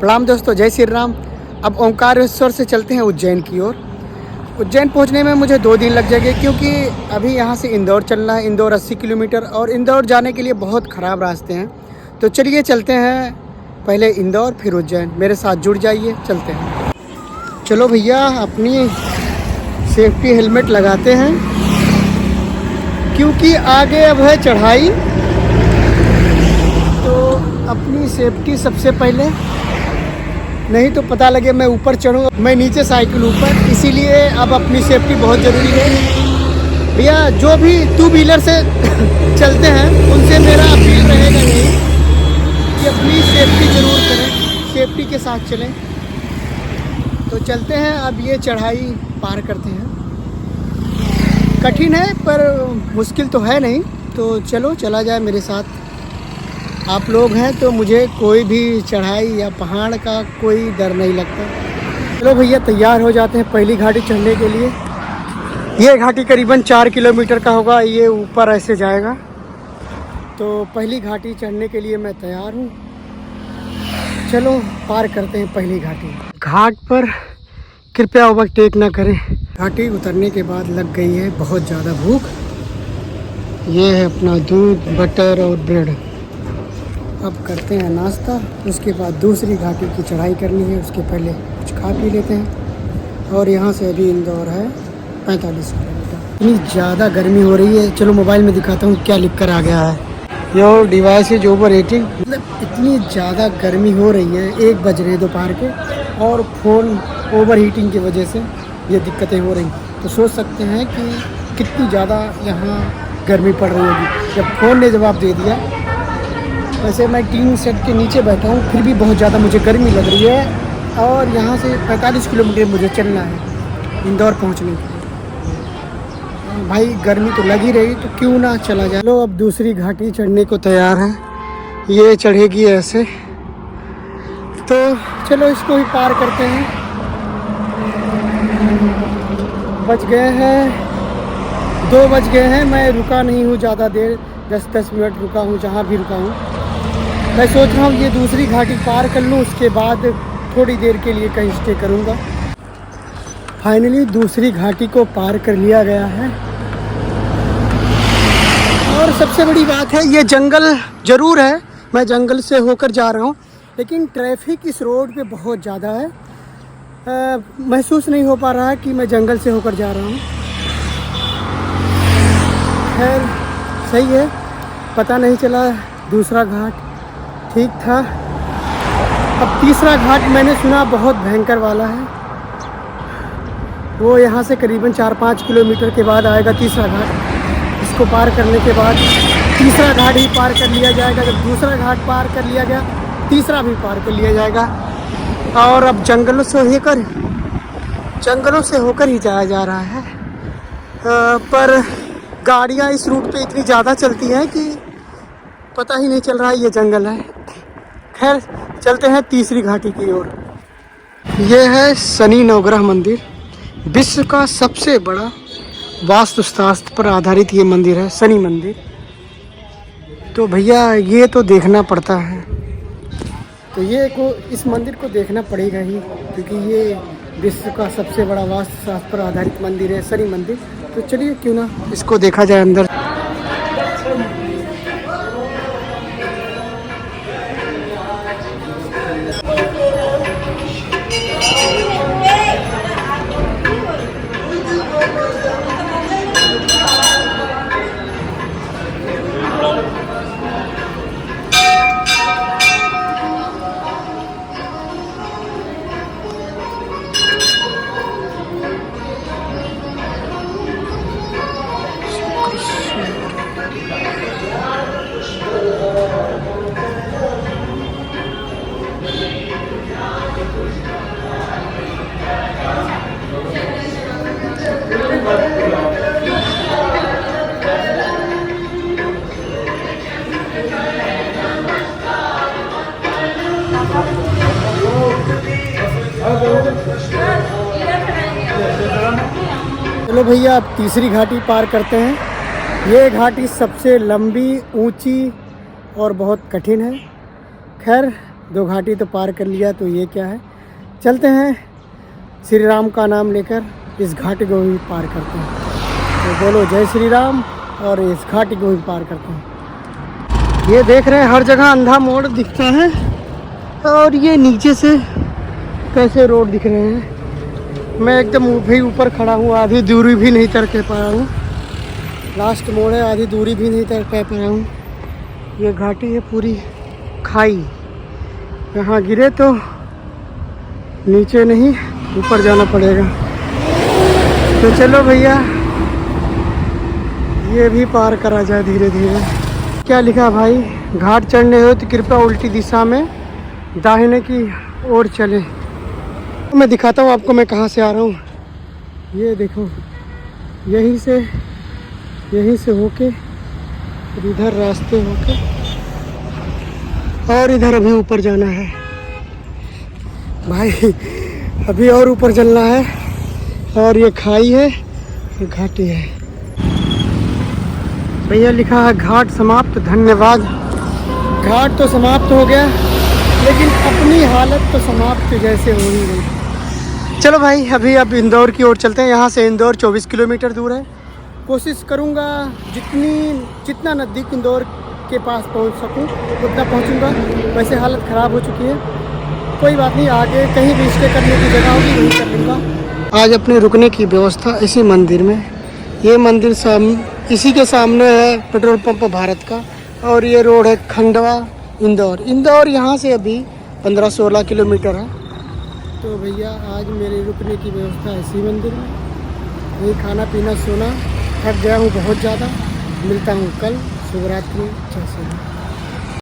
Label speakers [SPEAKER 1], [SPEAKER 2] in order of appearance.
[SPEAKER 1] प्रणाम दोस्तों, जय श्री राम। अब ओंकारेश्वर से चलते हैं उज्जैन की ओर। उज्जैन पहुंचने में मुझे 2 दिन लग जाएंगे, क्योंकि अभी यहां से इंदौर चलना है। इंदौर 80 किलोमीटर और इंदौर जाने के लिए बहुत ख़राब रास्ते हैं। तो चलिए चलते हैं, पहले इंदौर फिर उज्जैन। मेरे साथ जुड़ जाइए, चलते हैं। चलो भैया, अपनी सेफ्टी हेलमेट लगाते हैं, क्योंकि आगे अब है चढ़ाई। तो अपनी सेफ्टी सबसे पहले, नहीं तो पता लगे मैं ऊपर चढ़ूँ, मैं नीचे साइकिल ऊपर, इसीलिए अब अपनी सेफ्टी बहुत ज़रूरी है। भैया जो भी 2 व्हीलर से चलते हैं उनसे मेरा अपील रहेगा यही कि अपनी सेफ्टी ज़रूर करें, सेफ्टी के साथ चलें। तो चलते हैं, अब ये चढ़ाई पार करते हैं। कठिन है पर मुश्किल तो है नहीं। तो चलो चला जाए मेरे साथ। आप लोग हैं तो मुझे कोई भी चढ़ाई या पहाड़ का कोई डर नहीं लगता। चलो भैया, तैयार हो जाते हैं पहली घाटी चढ़ने के लिए। ये घाटी करीबन 4 किलोमीटर का होगा, ये ऊपर ऐसे जाएगा। तो पहली घाटी चढ़ने के लिए मैं तैयार हूँ। चलो पार करते हैं पहली घाटी। घाट पर कृपया ओवरटेक ना करें। घाटी उतरने के बाद लग गई है बहुत ज़्यादा भूख। ये है अपना दूध, बटर और ब्रेड। अब करते हैं नाश्ता, उसके बाद दूसरी घाटी की चढ़ाई करनी है। उसके पहले कुछ खा पी लेते हैं। और यहाँ से अभी इंदौर है 45 किलोमीटर। इतनी ज़्यादा गर्मी हो रही है। चलो मोबाइल में दिखाता हूँ क्या लिख कर आ गया है। Your device is over heating. मतलब इतनी ज़्यादा गर्मी हो रही है, 1 बज रहे दोपहर के, और फ़ोन ओवर हीटिंग की वजह से ये दिक्कतें हो रही। तो सोच सकते हैं कि कितनी ज़्यादा यहाँ गर्मी पड़ रही होगी। जब फ़ोन ने जवाब दे दिया। वैसे मैं टीन सेट के नीचे बैठा हूँ, फिर भी बहुत ज़्यादा मुझे गर्मी लग रही है। और यहाँ से 45 किलोमीटर मुझे चलना है इंदौर पहुँचने के लिए। भाई गर्मी तो लग ही रही, तो क्यों ना चला जाए। लो, अब दूसरी घाटी चढ़ने को तैयार है। ये चढ़ेगी ऐसे, तो चलो इसको ही पार करते हैं। बज गए हैं 2 बज गए हैं। मैं रुका नहीं हूँ ज़्यादा देर, 10-10 मिनट रुका हूँ जहाँ भी रुका हूँ। मैं सोच रहा हूँ ये दूसरी घाटी पार कर लूँ, उसके बाद थोड़ी देर के लिए कहीं स्टे करूँगा। फाइनली दूसरी घाटी को पार कर लिया गया है। और सबसे बड़ी बात है, ये जंगल ज़रूर है, मैं जंगल से होकर जा रहा हूँ, लेकिन ट्रैफिक इस रोड पे बहुत ज़्यादा है। महसूस नहीं हो पा रहा है कि मैं जंगल से होकर जा रहा हूँ। खैर सही है, पता नहीं चला। दूसरा घाट ठीक था। अब तीसरा घाट मैंने सुना बहुत भयंकर वाला है। वो यहाँ से करीबन 4-5 किलोमीटर के बाद आएगा तीसरा घाट। इसको पार करने के बाद तीसरा घाट ही पार कर लिया जाएगा। जब दूसरा घाट पार कर लिया गया, तीसरा भी पार कर लिया जाएगा। और अब जंगलों से होकर ही जाया जा रहा है। पर गाड़ियाँ इस रूट पे इतनी ज़्यादा चलती हैं कि पता ही नहीं चल रहा है ये जंगल है। खैर चलते हैं तीसरी घाटी की ओर। यह है शनि नवग्रह मंदिर। विश्व का सबसे बड़ा वास्तुशास्त्र पर आधारित ये मंदिर है, शनि मंदिर। तो भैया ये तो देखना पड़ता है। तो इस मंदिर को देखना पड़ेगा ही, क्योंकि ये विश्व का सबसे बड़ा वास्तुशास्त्र पर आधारित मंदिर है, शनि मंदिर। तो चलिए क्यों ना इसको देखा जाए अंदर। चलो भैया, अब तीसरी घाटी पार करते हैं। ये घाटी सबसे लंबी, ऊंची और बहुत कठिन है। खैर 2 घाटी तो पार कर लिया, तो ये क्या है। चलते हैं श्री राम का नाम लेकर इस घाटी को भी पार करते हैं। तो बोलो जय श्री राम, और इस घाटी को भी पार करते हैं। ये देख रहे हैं हर जगह अंधा मोड़ दिखता है, और ये नीचे से कैसे रोड दिख रहे हैं। मैं एकदम भी ऊपर खड़ा हूँ, आधी दूरी भी नहीं तय कर पाया हूँ। लास्ट मोड़ है, आधी दूरी भी नहीं तय कर पाया हूँ। ये घाटी है पूरी खाई, यहाँ गिरे तो नीचे नहीं ऊपर जाना पड़ेगा। तो चलो भैया ये भी पार करा जाए धीरे धीरे। क्या लिखा भाई, घाट चढ़ने हो तो कृपया उल्टी दिशा में दाहिने की ओर चले। मैं दिखाता हूँ आपको मैं कहाँ से आ रहा हूँ। ये देखो, यहीं से होके इधर रास्ते होके और इधर अभी ऊपर जाना है भाई, अभी और ऊपर चलना है। और ये खाई है, ये घाटी है भैया। लिखा है घाट समाप्त, धन्यवाद। घाट तो समाप्त हो गया, लेकिन अपनी हालत तो समाप्त जैसे हो ही गई। चलो भाई अभी अब इंदौर की ओर चलते हैं। यहाँ से इंदौर 24 किलोमीटर दूर है। कोशिश करूँगा जितना नज़दीक इंदौर के पास पहुँच सकूँ उतना पहुँचूँगा। वैसे हालत ख़राब हो चुकी है, कोई बात नहीं, आगे कहीं भी स्टे करने की जगह होगी वहीं कर लूँगा। आज अपने रुकने की व्यवस्था इसी मंदिर में। ये मंदिर इसी के सामने है पेट्रोल पंप भारत का, और ये रोड है खंडवा इंदौर यहाँ से अभी 15-16 किलोमीटर है। तो भैया आज मेरे रुकने की व्यवस्था इसी मंदिर में। यही खाना पीना सोना, थक गया हूँ बहुत ज़्यादा। मिलता हूँ कल। शुभ रात्रि, जय श्री राम।